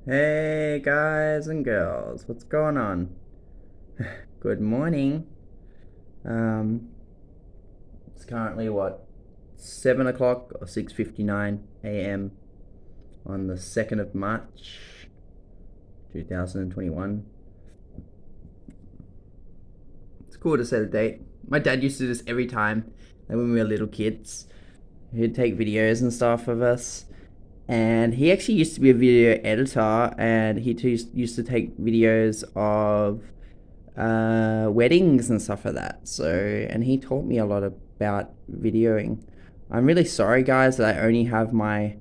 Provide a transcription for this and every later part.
Hey guys and girls, what's going on? Good morning. Um, it's currently what, 7 o'clock or 6:59 a.m. on the 2nd of March 2021. It's cool to set a date. My dad used to do this every time, like when we were little kids. He'd take videos and stuff of us. And he actually used to be a video editor, and he used to take videos of weddings and stuff like that. So, and he taught me a lot about videoing. I'm really sorry, guys, that I only have my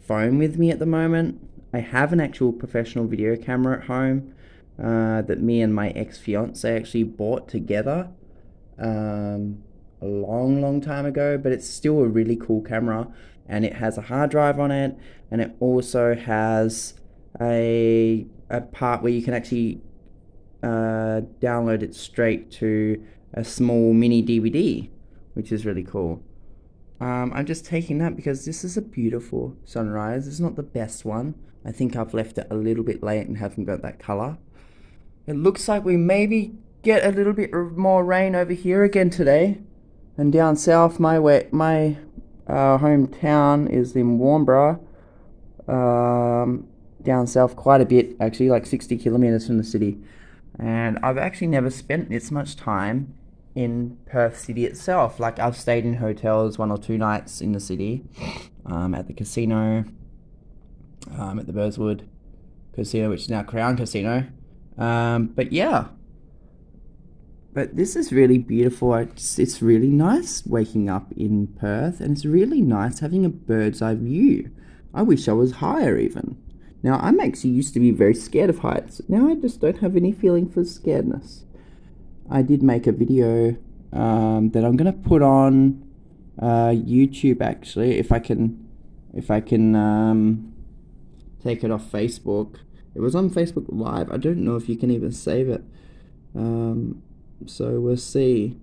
phone with me at the moment. I have an actual professional video camera at home that me and my ex fiance actually bought together a long time ago, but it's still a really cool camera, and it has a hard drive on it, and it also has a part where you can actually download it straight to a small mini DVD, which is really cool. I'm just taking that because this is a beautiful sunrise. It's not the best one. I think I've left it a little bit late and haven't got that color. It looks like we maybe get a little bit more rain over here again today. And down south, my hometown is in Warnbro. Down south quite a bit, actually, like 60 kilometers from the city. And I've actually never spent this much time in Perth City itself. Like, I've stayed in hotels 1 or 2 nights in the city, at the casino, at the Burswood Casino, which is now Crown Casino. But yeah, but this is really beautiful. It's really nice waking up in Perth, and it's really nice having a bird's eye view. I wish I was higher even. Now, I'm actually used to be very scared of heights. Now I just don't have any feeling for scaredness. I did make a video that I'm gonna put on YouTube, actually, if I can take it off Facebook. It was on Facebook Live. I don't know if you can even save it. So we'll see.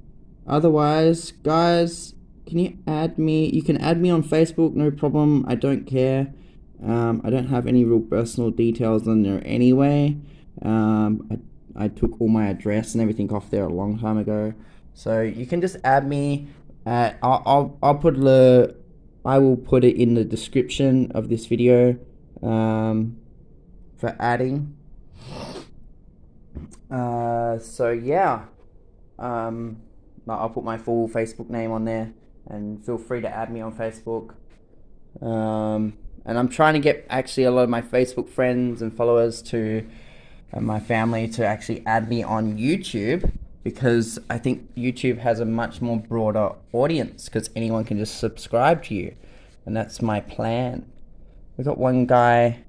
Otherwise, guys, can you add me? You can add me on Facebook, no problem. I don't care. I don't have any real personal details on there anyway. I took all my address and everything off there a long time ago. So you can just add me. I will put it in the description of this video for adding. So yeah, I'll put my full Facebook name on there, and feel free to add me on Facebook. And I'm trying to get actually a lot of my Facebook friends and followers to, and my family to actually add me on YouTube, because I think YouTube has a much more broader audience, because anyone can just subscribe to you, and that's my plan. We got one guy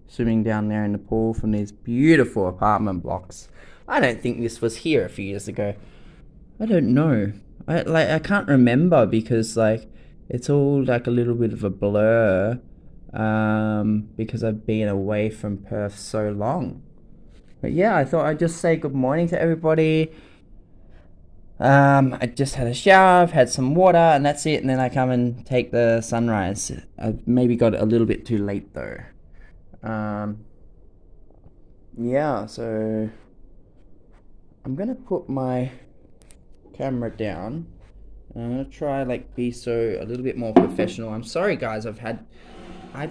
swimming down there in the pool from these beautiful apartment blocks. I don't think this was here a few years ago. I don't know. I can't remember, because like it's all like a little bit of a blur, because I've been away from Perth so long. But yeah, I thought I'd just say good morning to everybody. I just had a shower, I've had some water, and that's it. And then I come and take the sunrise. I maybe got it a little bit too late though. Yeah, so I'm gonna put my camera down. I'm gonna try like be a little bit more professional. I'm sorry, guys. I've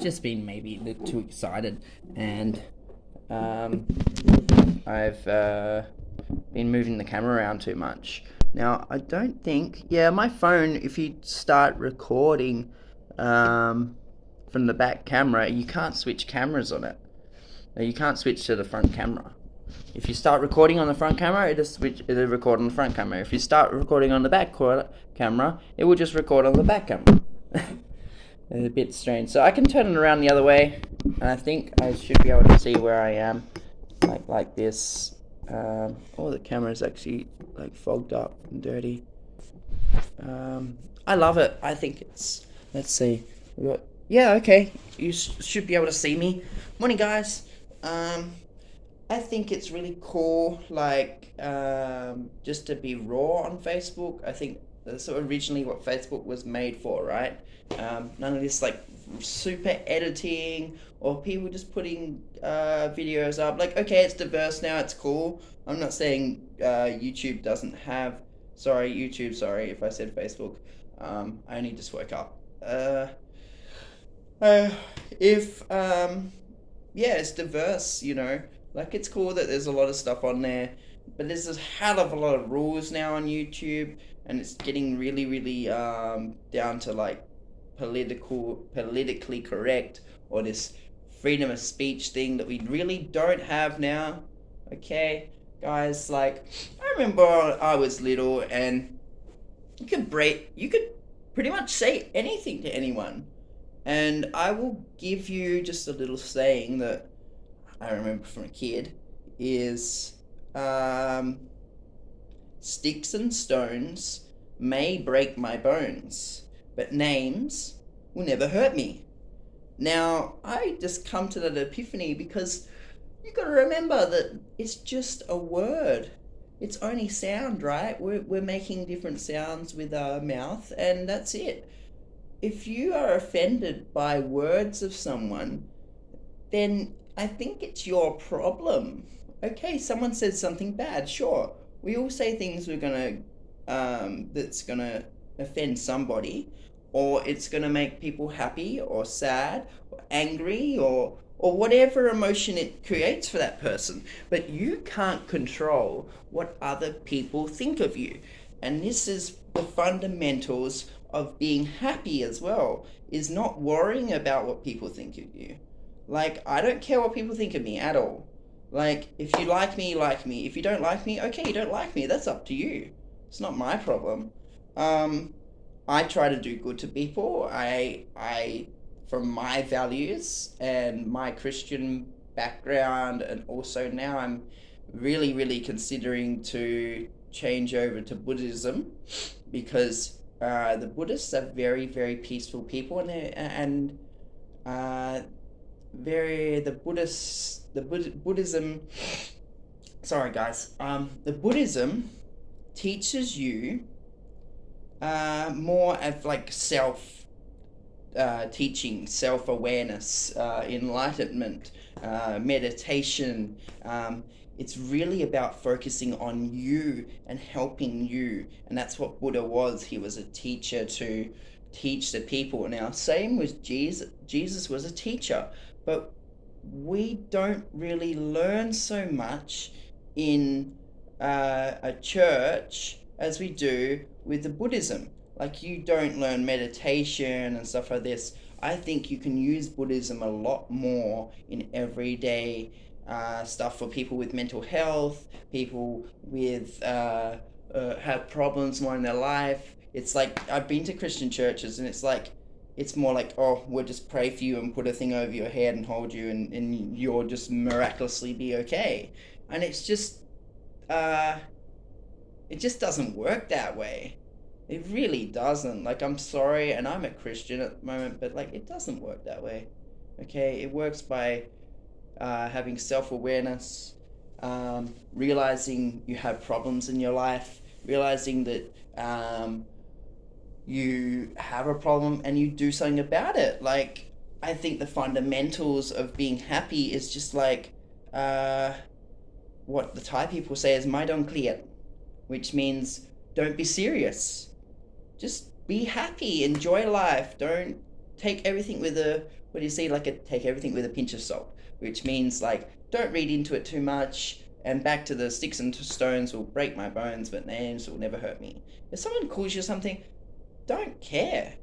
just been maybe a little too excited, and I've been moving the camera around too much. Now, I don't think, yeah, my phone, if you start recording from the back camera, you can't switch cameras on it. You can't switch to the front camera. If you start recording on the front camera, it'll record on the front camera. If you start recording on the back camera, it will just record on the back camera. It's a bit strange. So I can turn it around the other way, and I think I should be able to see where I am, like this. Oh, the camera's actually like fogged up and dirty. I love it. I think it's. Let's see. Yeah, okay. You should be able to see me. Morning, guys. I think it's really cool, like, just to be raw on Facebook. I think that's originally what Facebook was made for, right? None of this, like, super editing, or people just putting videos up. Like, okay, it's diverse now, it's cool. I'm not saying YouTube doesn't have. Sorry, YouTube. Sorry if I said Facebook. I only just woke up. Uh, if Yeah, it's diverse, like it's cool that there's a lot of stuff on there, but there's a hell of a lot of rules now on YouTube, and it's getting really, really down to like politically correct, or this freedom of speech thing that we really don't have now. Okay, guys, like I remember I was little, and you could pretty much say anything to anyone. And I will give you just a little saying that I remember from a kid is um, sticks and stones may break my bones, but names will never hurt me. Now, I just come to that epiphany because you got to remember that it's just a word. It's only sound, right? We're making different sounds with our mouth, and that's it. If you are offended by words of someone, then I think it's your problem. Okay, someone says something bad, sure. We all say things that's gonna offend somebody, or it's gonna make people happy or sad or angry or whatever emotion it creates for that person. But you can't control what other people think of you. And this is the fundamentals of being happy as well, is not worrying about what people think of you. Like, I don't care what people think of me at all. Like, if you like me, you like me. If you don't like me, okay, you don't like me. That's up to you. It's not my problem. Um, I try to do good to people. From my values and my Christian background, and also now I'm really, really considering to change over to Buddhism, because the Buddhists are very, very peaceful people, and uh, very the Buddhists the Buddhism. Sorry, guys. The Buddhism teaches you more of like self teaching, self awareness, enlightenment, meditation. It's really about focusing on you and helping you, and that's what Buddha was. He was a teacher to teach the people. Now, same with Jesus. Jesus was a teacher, but we don't really learn so much in a church as we do with the Buddhism. Like, you don't learn meditation and stuff like this. I think you can use Buddhism a lot more in everyday stuff for people with mental health, people with have problems more in their life. It's like, I've been to Christian churches, and it's more like, oh, we'll just pray for you and put a thing over your head and hold you, and you'll just miraculously be okay. And it just doesn't work that way. It really doesn't. Like, I'm sorry, and I'm a Christian at the moment, but like, it doesn't work that way. Okay, it works by having self-awareness, realizing you have problems in your life, realizing that you have a problem and you do something about it. Like, I think the fundamentals of being happy is just like what the Thai people say is "mai dong kliat," which means don't be serious. Just be happy, enjoy life. Don't take everything with what do you say, take everything with a pinch of salt, which means like, don't read into it too much. And back to the sticks and stones will break my bones, but names will never hurt me. If someone calls you something, don't care.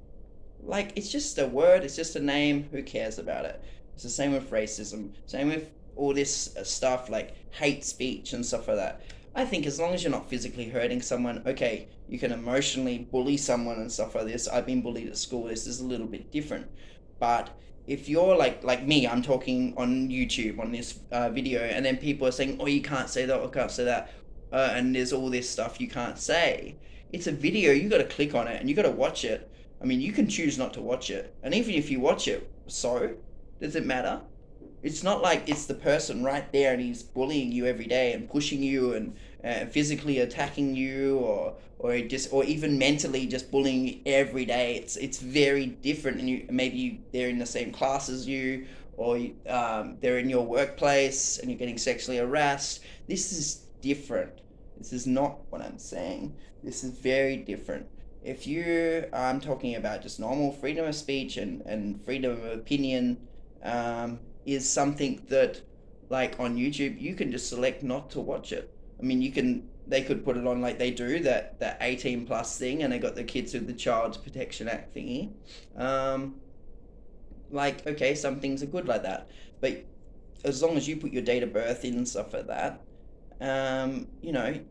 Like, it's just a word, it's just a name, who cares about it? It's the same with racism, same with all this stuff like hate speech and stuff like that. I think as long as you're not physically hurting someone, okay, you can emotionally bully someone and stuff like this. I've been bullied at school, this is a little bit different. But if you're like me, I'm talking on YouTube on this video, and then people are saying, oh, you can't say that, or can't say that, and there's all this stuff you can't say. It's a video, you got to click on it and you got to watch it. I mean, you can choose not to watch it, and even if you watch it, so does it matter? It's not like it's the person right there and he's bullying you every day and pushing you physically attacking you, or even mentally just bullying you every day. It's very different, and they're in the same class as you, or they're in your workplace and you're getting sexually harassed. This is different. This is not what I'm saying. This is very different. If I'm talking about just normal freedom of speech and freedom of opinion, is something that, like on YouTube, you can just select not to watch it. I mean, they could put it on like they do, that 18 plus thing, and they got the kids with the Child Protection Act thingy. Like, okay, some things are good like that, but as long as you put your date of birth in and stuff like that,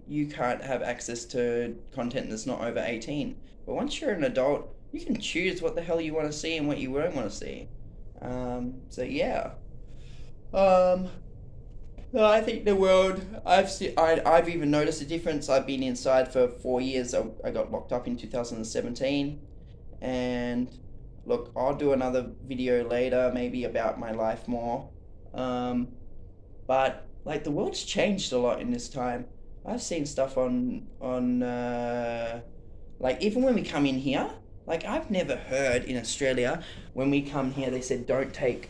you can't have access to content that's not over 18. But once you're an adult, you can choose what the hell you want to see and what you don't want to see. So yeah. Um, no, I think the world. I've even noticed a difference. I've been inside for 4 years. I got locked up in 2017, and look, I'll do another video later, maybe about my life more. Um, but like the world's changed a lot in this time. I've seen stuff on like even when we come in here. Like I've never heard in Australia when we come here they said don't take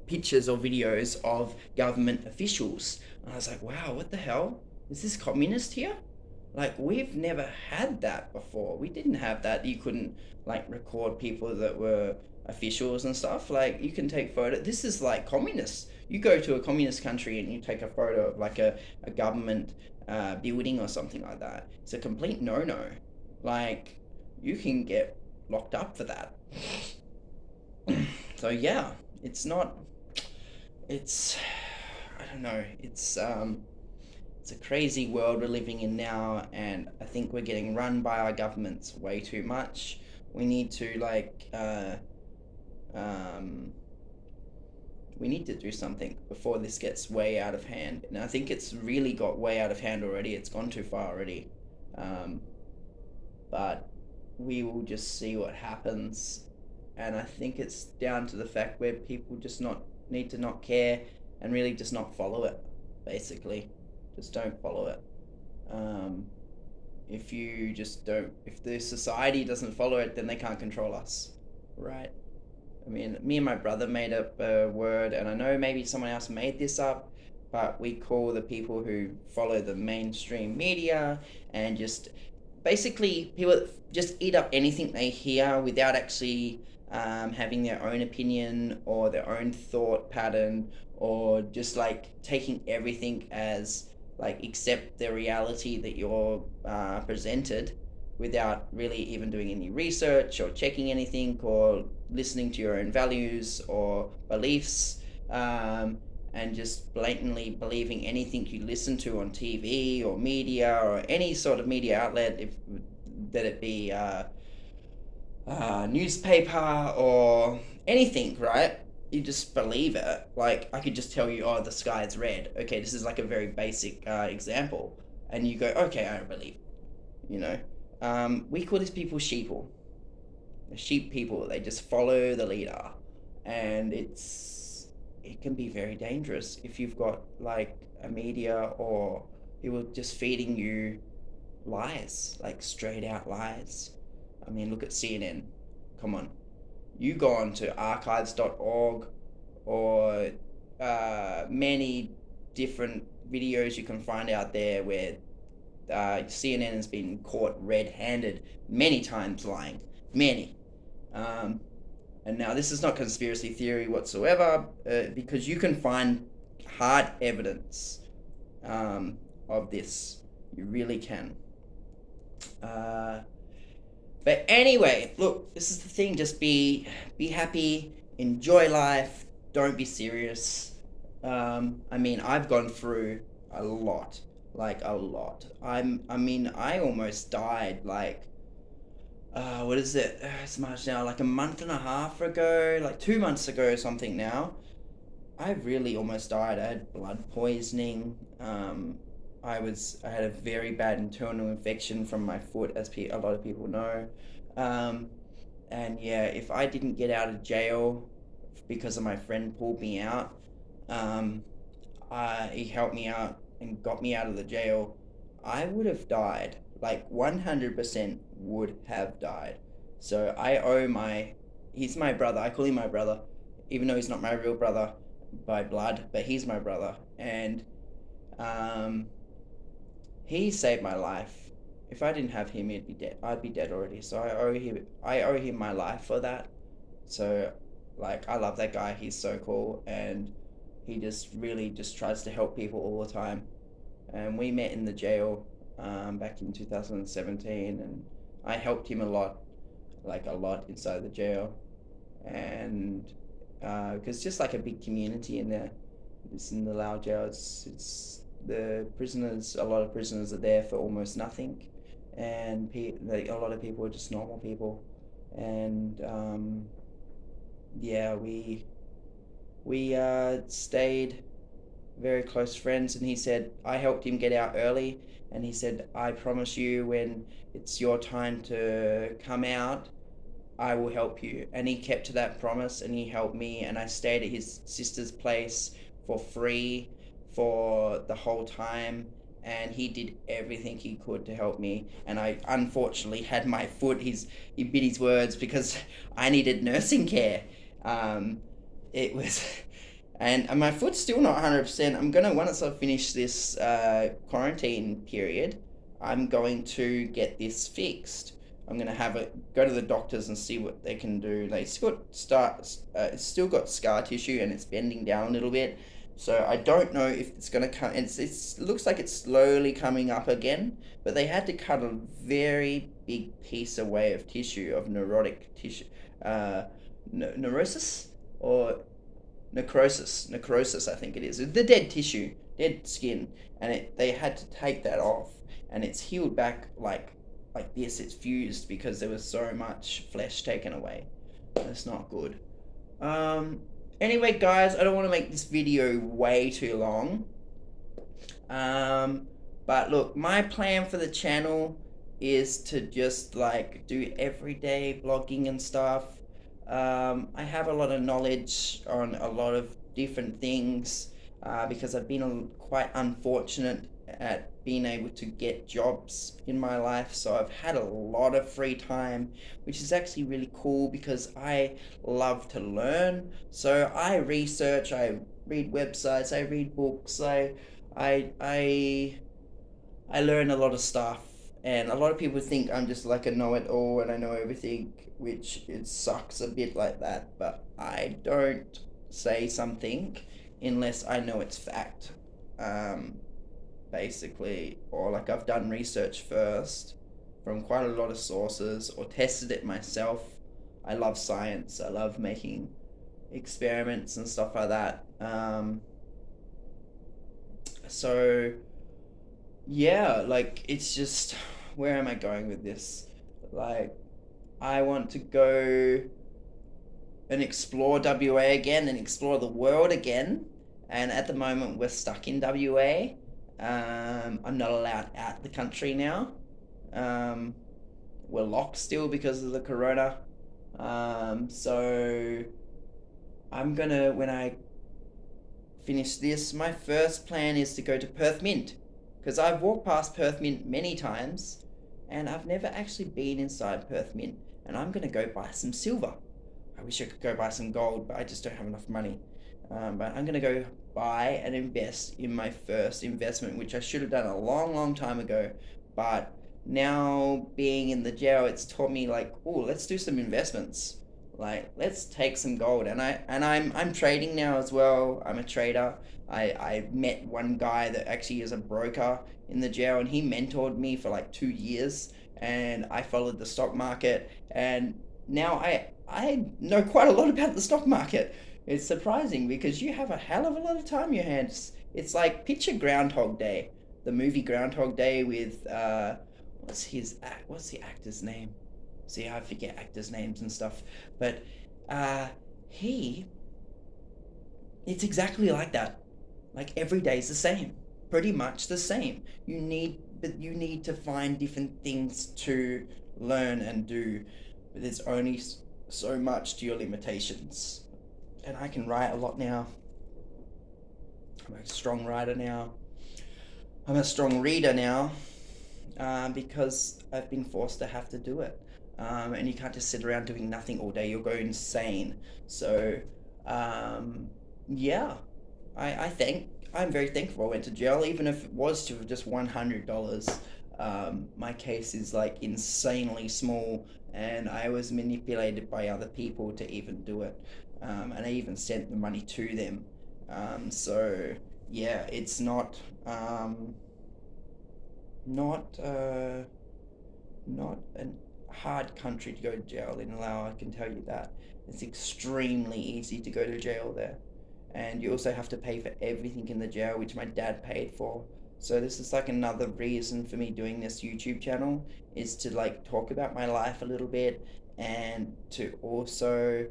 pictures or videos of government officials. And I was like, wow, what the hell? Is this communist here? Like we've never had that before. We didn't have that. You couldn't like record people that were officials and stuff. Like you can take photo. This is like communist. You go to a communist country and you take a photo of like a government building or something like that. It's a complete no-no. Like you can get locked up for that. So yeah, it's not. It's I don't know. It's a crazy world we're living in now, and I think we're getting run by our governments way too much. We need to we need to do something before this gets way out of hand. And I think it's really got way out of hand already. It's gone too far already. But we will just see what happens. And I think it's down to the fact where people just need to not care and really just not follow it, basically. Just don't follow it. If the society doesn't follow it, then they can't control us, right? I mean, me and my brother made up a word, and I know maybe someone else made this up, but we call the people who follow the mainstream media and just basically people that just eat up anything they hear without actually having their own opinion or their own thought pattern, or just like taking everything as like accept the reality that you're presented without really even doing any research or checking anything or listening to your own values or beliefs, and just blatantly believing anything you listen to on TV or media or any sort of media outlet, that it be newspaper or anything, right? You just believe it. Like I could just tell you, oh, the sky is red. Okay, this is like a very basic example, and you go, okay, I don't believe. You know, we call these people sheeple. Sheep people. They just follow the leader, and it can be very dangerous if you've got like a media or people just feeding you lies, like straight out lies. I mean, look at CNN. Come on. You go on to archives.org or many different videos you can find out there where CNN has been caught red-handed many times lying. Many. And now this is not conspiracy theory whatsoever, because you can find hard evidence of this. You really can. But anyway, look, this is the thing. Just be happy, enjoy life, don't be serious. I mean, I've gone through a lot, like a lot. I mean, I almost died, like, what is it? It's March now, like a month and a half ago, like 2 months ago or something now. I really almost died. I had blood poisoning. I had a very bad internal infection from my foot, as a lot of people know. And yeah, if I didn't get out of jail because of my friend pulled me out, he helped me out and got me out of the jail, I would have died. Like 100% would have died. So I owe he's my brother. I call him my brother, even though he's not my real brother by blood, but he's my brother. And um, he saved my life. If I didn't have him, he'd be dead. I'd be dead already. So I owe him my life for that. So, like, I love that guy. He's so cool, and he just really just tries to help people all the time. And we met in the jail back in 2017, and I helped him a lot, like a lot inside the jail, and because just like a big community in there, it's in the Laos Jail. It's the prisoners. A lot of prisoners are there for almost nothing, and like, a lot of people are just normal people, and yeah, we stayed very close friends, and he said I helped him get out early, and he said I promise you when it's your time to come out, I will help you. And he kept to that promise, and he helped me, and I stayed at his sister's place for free for the whole time, and he did everything he could to help me. And I unfortunately had my foot, he bit his words because I needed nursing care. um, it was and my foot's still not 100%. I'm gonna, once I finish this quarantine period, I'm going to get this fixed. I'm gonna go to the doctors and see what they can do. It's still got scar tissue, and it's bending down a little bit. So I don't know if it's gonna come. It looks like it's slowly coming up again, but they had to cut a very big piece away of tissue, of neurotic tissue, neurosis or necrosis, I think it is. The dead tissue, dead skin, and they had to take that off, and it's healed back like this. It's fused because there was so much flesh taken away. That's not good. Anyway, guys, I don't want to make this video way too long. But look, my plan for the channel is to just like do everyday blogging and stuff. I have a lot of knowledge on a lot of different things because I've been quite unfortunate at being able to get jobs in my life. So I've had a lot of free time, which is actually really cool because I love to learn. So I research, I read websites, I read books, I learn a lot of stuff. And a lot of people think I'm just like a know-it-all and I know everything, which it sucks a bit like that. But I don't say something unless I know it's fact, basically. Or like I've done research first from quite a lot of sources or tested it myself. I love science. I love making experiments and stuff like that. So yeah, like it's just, where am I going with this? Like, I want to go and explore WA again and explore the world again. And at the moment, we're stuck in WA. I'm not allowed out the country now. We're locked still because of the corona. So I'm gonna, when I finish this, my first plan is to go to Perth Mint, because I've walked past Perth Mint many times and I've never actually been inside Perth Mint, and I'm gonna go buy some silver. I wish I could go buy some gold, but I just don't have enough money. But I'm gonna go buy and invest in my first investment, which I should have done a long time ago. But now being in the jail, it's taught me like, oh, let's do some investments. Like, let's take some gold. And I'm trading now as well. I'm a trader. I met one guy that actually is a broker in the jail, and he mentored me for like 2 years, and I followed the stock market, and now I know quite a lot about the stock market. It's surprising because you have a hell of a lot of time in your hands. It's like, picture Groundhog Day, the movie Groundhog Day with what's the actor's name? See, I forget actors' names and stuff, but he, it's exactly like that. Like, every day's the same, pretty much the same. You need to find different things to learn and do, but there's only so much to your limitations. And I can write a lot now. I'm a strong writer now. I'm a strong reader now, because I've been forced to have to do it. And you can't just sit around doing nothing all day, you'll go insane. So, um, yeah, I think I'm very thankful I went to jail, even if it was to just $100. My case is like insanely small, and I was manipulated by other people to even do it. And I even sent the money to them. So yeah, it's not not a hard country to go to jail in Laos, I can tell you that. It's extremely easy to go to jail there. And you also have to pay for everything in the jail, which my dad paid for. So this is like another reason for me doing this YouTube channel, is to like talk about my life a little bit, and to also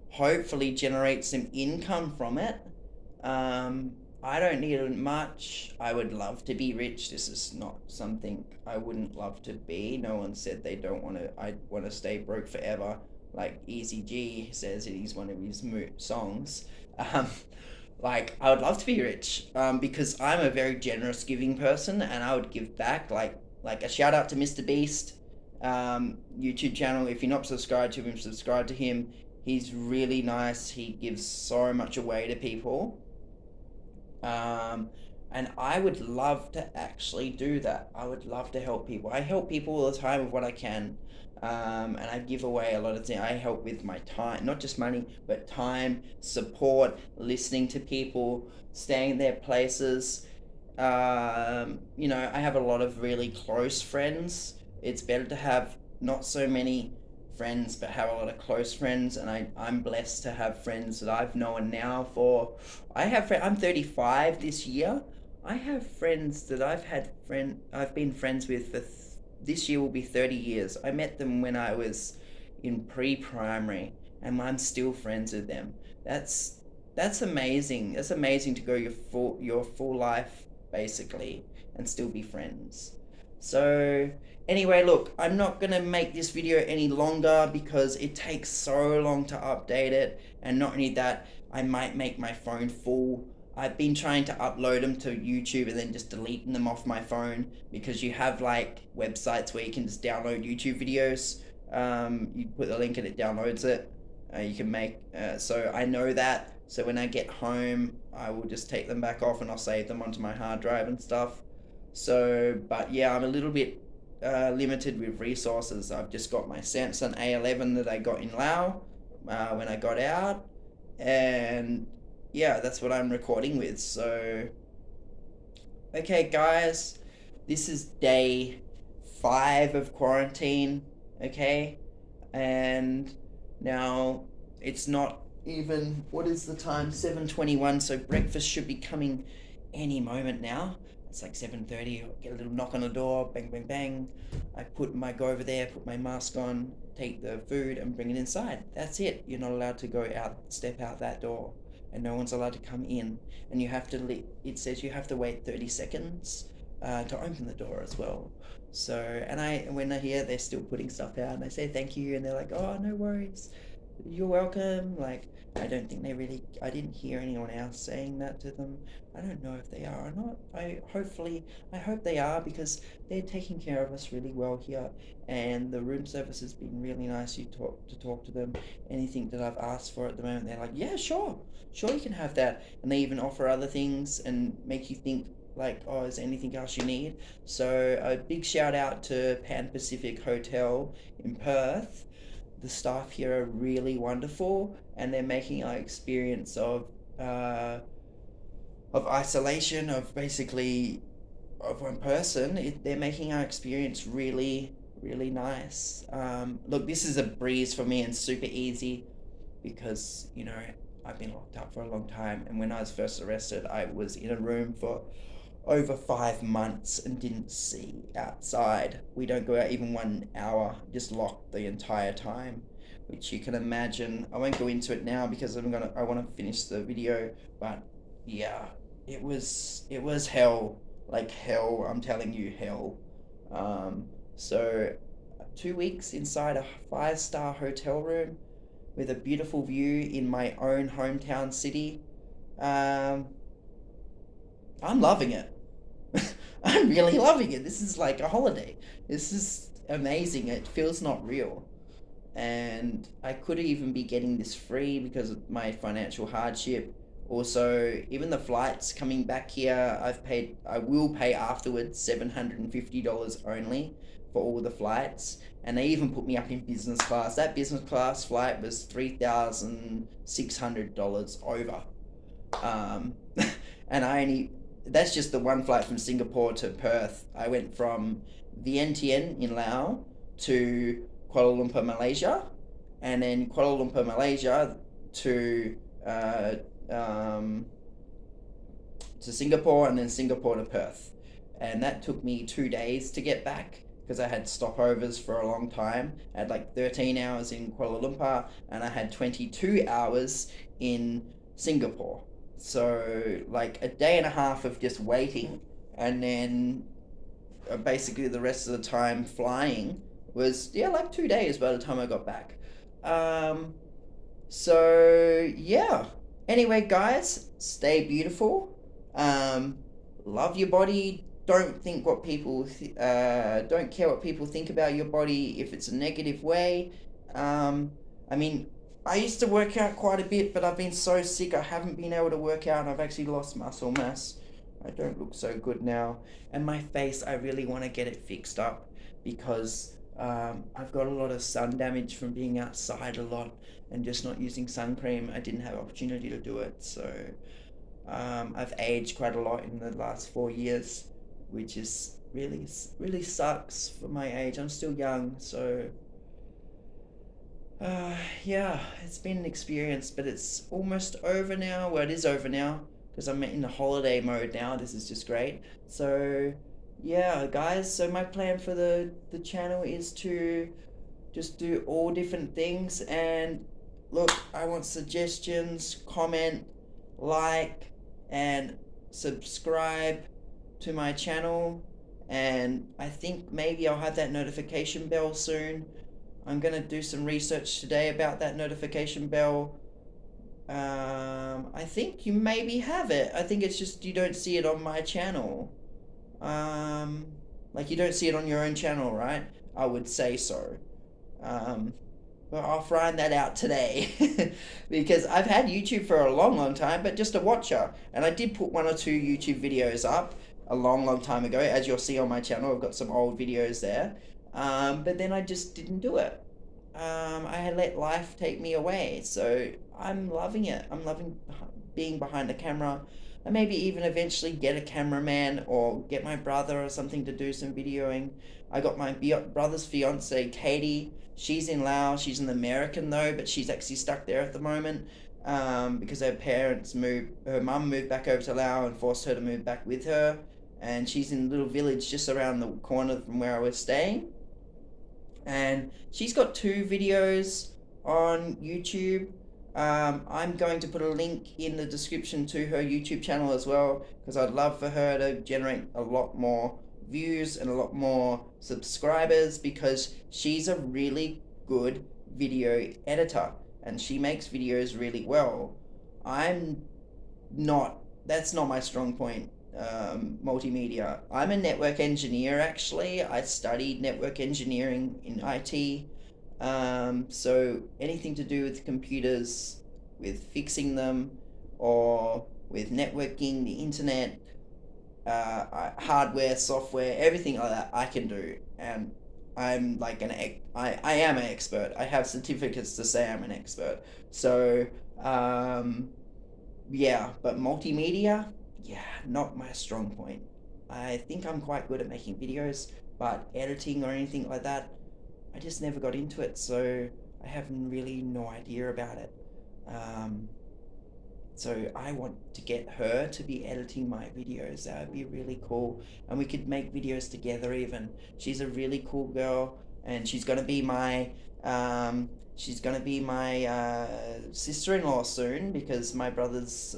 hopefully generate some income from it. Um, I don't need much. I would love to be rich. This is not something I wouldn't love to be. No one said they don't want to. I want to stay broke forever. Like Easy G says in one of his songs. Um, like I would love to be rich. Because I'm a very generous, giving person, and I would give back. Like a shout out to Mr. Beast, YouTube channel. If you're not subscribed to him, subscribe to him. He's really nice. He gives so much away to people. Um, and I would love to actually do that. I would love to help people. I help people all the time with what I can. And I give away a lot of things. I help with my time, not just money, but time, support, listening to people, staying in their places. I have a lot of really close friends. It's better to have not so many friends, but have a lot of close friends. And I'm blessed to have friends that I've known now for. I'm 35 this year. I have friends that I've been friends with for this year will be 30 years. I met them when I was in pre-primary, and I'm still friends with them. That's that's amazing. That's amazing to go your full life basically and still be friends. So anyway, look, I'm not gonna make this video any longer because it takes so long to update it, and not only that, I might make my phone full. I've been trying to upload them to YouTube and then just deleting them off my phone, because you have like websites where you can just download YouTube videos. You put the link and it downloads it. You can make so I know that. So when I get home, I will just take them back off and I'll save them onto my hard drive and stuff. So, but yeah, I'm a little bit limited with resources. I've just got my Samsung A11 that I got in Laos when I got out, and yeah, that's what I'm recording with. So, okay, guys, this is day 5 of quarantine. Okay, and now it's not even, what is the time? 7:21. So breakfast should be coming any moment now. It's like 7:30. Get a little knock on the door. Bang, bang, bang. I go over there, put my mask on, take the food, and bring it inside. That's it. You're not allowed to step out that door, and no one's allowed to come in. And you have to. It says you have to wait 30 seconds to open the door as well. So, when they're here, they're still putting stuff out, and I say thank you, and they're like, "Oh, no worries, you're welcome." Like, I don't think I didn't hear anyone else saying that to them. I don't know if they are or not. I hope they are, because they're taking care of us really well here, and the room service has been really nice. You talk to them. Anything that I've asked for at the moment, they're like, "Yeah, sure, you can have that," and they even offer other things and make you think like, "Oh, is there anything else you need?" So a big shout out to Pan Pacific Hotel in Perth. The staff here are really wonderful, and they're making our experience of isolation, of basically of one person. They're making our experience really, really nice. Look, this is a breeze for me and super easy, because I've been locked up for a long time, and when I was first arrested, I was in a room for over 5 months and didn't see outside. We don't go out even 1 hour, just locked the entire time, which you can imagine. I won't go into it now because I want to finish the video, but yeah, it was hell, like hell. I'm telling you, hell. So 2 weeks inside a 5-star hotel room with a beautiful view in my own hometown city. I'm loving it. I'm really loving it. This is like a holiday. This is amazing. It feels not real. And I could even be getting this free because of my financial hardship. Also, even the flights coming back here, I will pay afterwards $750 only for all the flights. And they even put me up in business class. That business class flight was $3,600 over. Um, and that's just the one flight from Singapore to Perth. I went from Vientiane in Laos to Kuala Lumpur, Malaysia, and then Kuala Lumpur, Malaysia to uh, um, Singapore, and then Singapore to Perth. And that took me 2 days to get back because I had stopovers for a long time. I had like 13 hours in Kuala Lumpur and I had 22 hours in Singapore. So, like a day and a half of just waiting, and then basically the rest of the time flying was, yeah, like 2 days by the time I got back. Um, yeah. Anyway, guys, stay beautiful. Um, love your body. Don't think what don't care what people think about your body if it's a negative way. I mean, I used to work out quite a bit, but I've been so sick I haven't been able to work out, and I've actually lost muscle mass. I don't look so good now. And my face, I really want to get it fixed up because I've got a lot of sun damage from being outside a lot and just not using sun cream. I didn't have opportunity to do it, so I've aged quite a lot in the last 4 years, which is really sucks for my age. I'm still young, so yeah, it's been an experience, but it's almost over now. Well, it is over now because I'm in the holiday mode now. This is just great. So yeah, guys, so my plan for the channel is to just do all different things. And look, I want suggestions, comment, like, and subscribe to my channel. And I think maybe I'll have that notification bell soon. I'm going to do some research today about that notification bell. I think you maybe have it. I think it's just you don't see it on my channel. Like you don't see it on your own channel, right? I would say so. But I'll find that out today because I've had YouTube for a long time, but just a watcher. And I did put 1 or 2 YouTube videos up a long time ago. As you'll see on my channel, I've got some old videos there. But then I just didn't do it. I had let life take me away. So I'm loving it. I'm loving being behind the camera. And maybe even eventually get a cameraman or get my brother or something to do some videoing. I got my brother's fiance, Katie. She's in Laos. She's an American though, but she's actually stuck there at the moment because her mum moved back over to Laos and forced her to move back with her. And she's in a little village just around the corner from where I was staying. And she's got 2 videos on YouTube. I'm going to put a link in the description to her YouTube channel as well because I'd love for her to generate a lot more views and a lot more subscribers because she's a really good video editor and she makes videos really well. That's not my strong point. Multimedia. I'm a network engineer actually. I studied network engineering in IT. So anything to do with computers, with fixing them, or with networking, the internet, hardware, software, everything like that I can do. And I'm like I am an expert. I have certificates to say I'm an expert. So yeah, but multimedia, yeah, not my strong point. I think I'm quite good at making videos, but editing or anything like that, I just never got into it, so I have really no idea about it. So I want to get her to be editing my videos. That would be really cool, and we could make videos together even. She's a really cool girl, and she's gonna be my sister-in-law soon because my brother's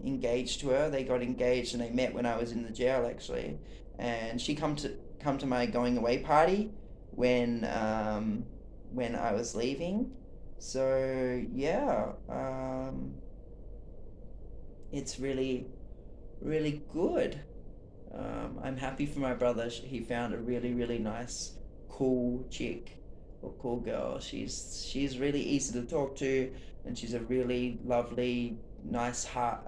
engaged to her. They got engaged and they met when I was in the jail actually, and she come to my going away party when I was leaving. So yeah, it's really good. I'm happy for my brother. He found a really, really nice, cool chick or cool girl. She's really easy to talk to, and she's a really lovely, nice heart,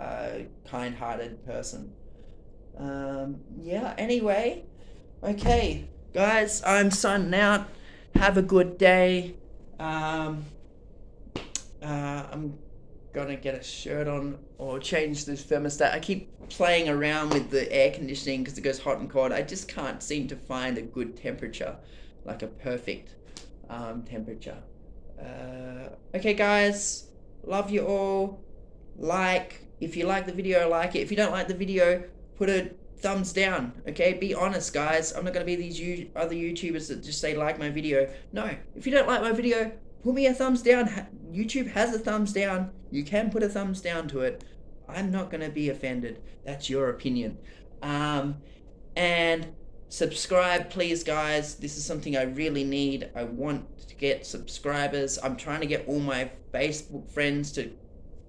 kind-hearted person. Yeah. Anyway, okay, guys, I'm signing out. Have a good day. Um, I'm gonna get a shirt on or change this thermostat. I keep playing around with the air conditioning because it goes hot and cold. I just can't seem to find a good temperature, like a perfect temperature. Okay, guys, love you all. If you like the video, like it. If you don't like the video, put a thumbs down. Okay, be honest, guys. I'm not gonna be these other YouTubers that just say like my video. No, if you don't like my video, put me a thumbs down. YouTube has a thumbs down. You can put a thumbs down to it. I'm not gonna be offended. That's your opinion. And subscribe, please, guys. This is something I really need. I want to get subscribers. I'm trying to get all my Facebook friends to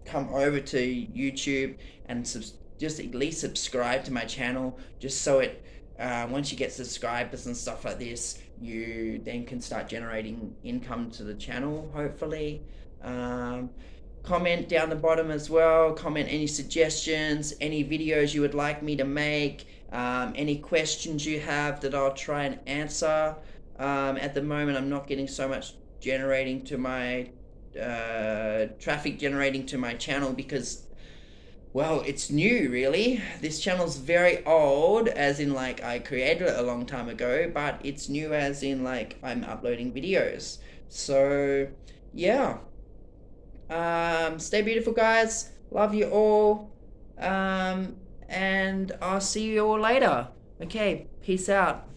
come over to YouTube and just at least subscribe to my channel, just so it once you get subscribers and stuff like this, you then can start generating income to the channel, hopefully. Comment down the bottom as well. Comment any suggestions, any videos you would like me to make, any questions you have that I'll try and answer. At the moment, I'm not getting so much generating to my traffic generating to my channel because, well, it's new, really. This channel's very old, as in like I created it a long time ago, but it's new as in like I'm uploading videos. So yeah. Stay beautiful, guys. Love you all. And I'll see you all later. Okay, peace out.